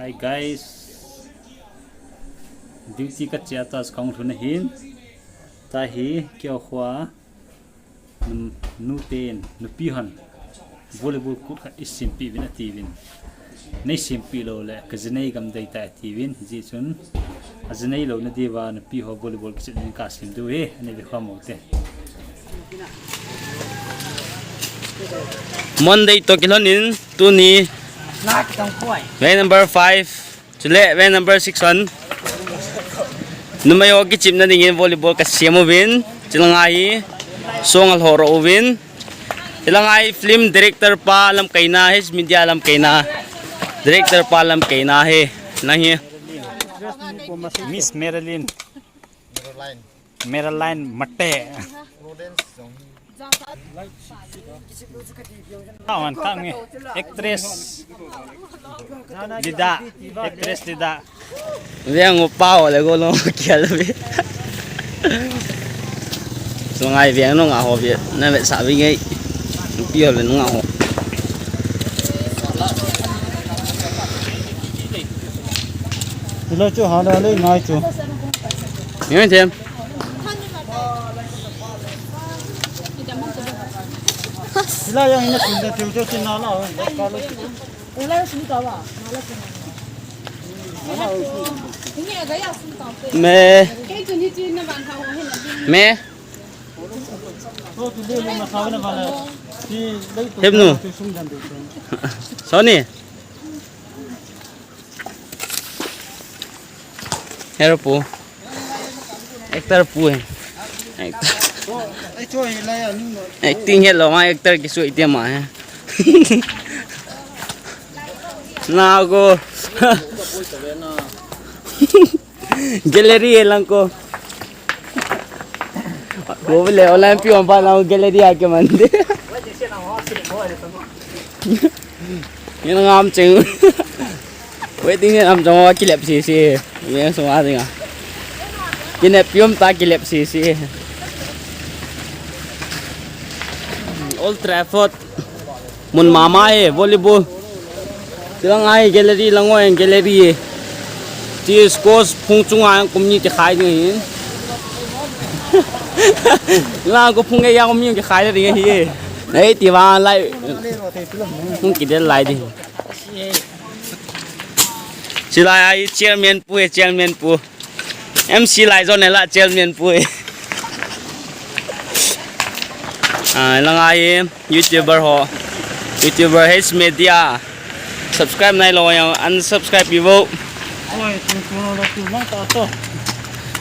Hi guys, duty ka chia tas kong thun hin ta hi kyo khwa nu ten nu pi han volleyball kut kha isimpi bin ativin nei simpi lo le ka zinei gam dei ta ativin ji chun azinei lo na diwa nu pi ho volleyball ki chen ka sim du he ani be khamo te Monday to kilonin tu ni way number 5 chule way number 6 1 numayo ki chip na dingin volleyball ka siamo win chilangai song al horo win chilangai film director pa alam kaina his media alam kaina director pa alam kaina he nahi Miss Marilyn Matte kawan kami actress Dida Viang upao le go lo kial bi chilangai viang no nga ho bi na be sa bi ngai pio le nga ho lo chu ha da le ngai chu Nghe thêm sila yang ina sinda tiu chu chin na la ka lo mẹ mẹ thêm nữa sao nè hero pu actor pu acting hello mai actor ki suy tiam mà nào cô gallery lang ko cô bile Olympic pa lang gallery ake mande yung ngam ching waiting ngam chong kilep si yung suma dinga kinep yung ta kilep si Old Trafford mun mama volleyball silang ai gallery lang yung gallery ti scores phung chung ang community khai ni la ko phung ya community khai la ri hi nei ti wa lai phung ki de lai di si lai ai chairman pu MC lai zo ne la chairman pu lang ai YouTuber H media subscribe nai lo yang unsubscribe pi vo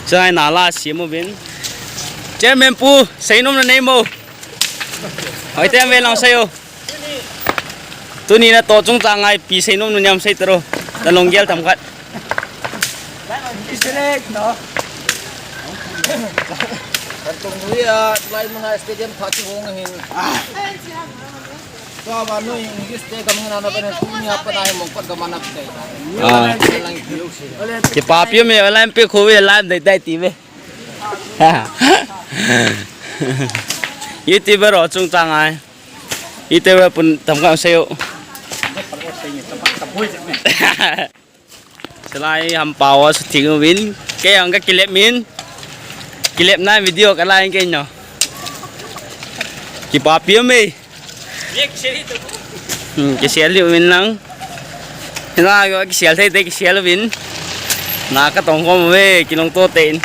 Sai nà la xí một bên chairman pu xây nôm là name mo hỏi tem về lòng xây ô tôi nhìn là tổ trung trang ai pi xây nôm nó nhầm xây tro là lòng gel thầm khát cái papi mình ở làm việc khối làm để đại tí về YouTuber ở trung trang ai YouTuber pun tầm cao sale selain hampau setting win cái yang cái kilep na video cái lain cái nhỏ cái papi mình cái xe liệu mình lắm na cái xe thấy cái xe liệu mình na cái tổng không về cái lòng to tiền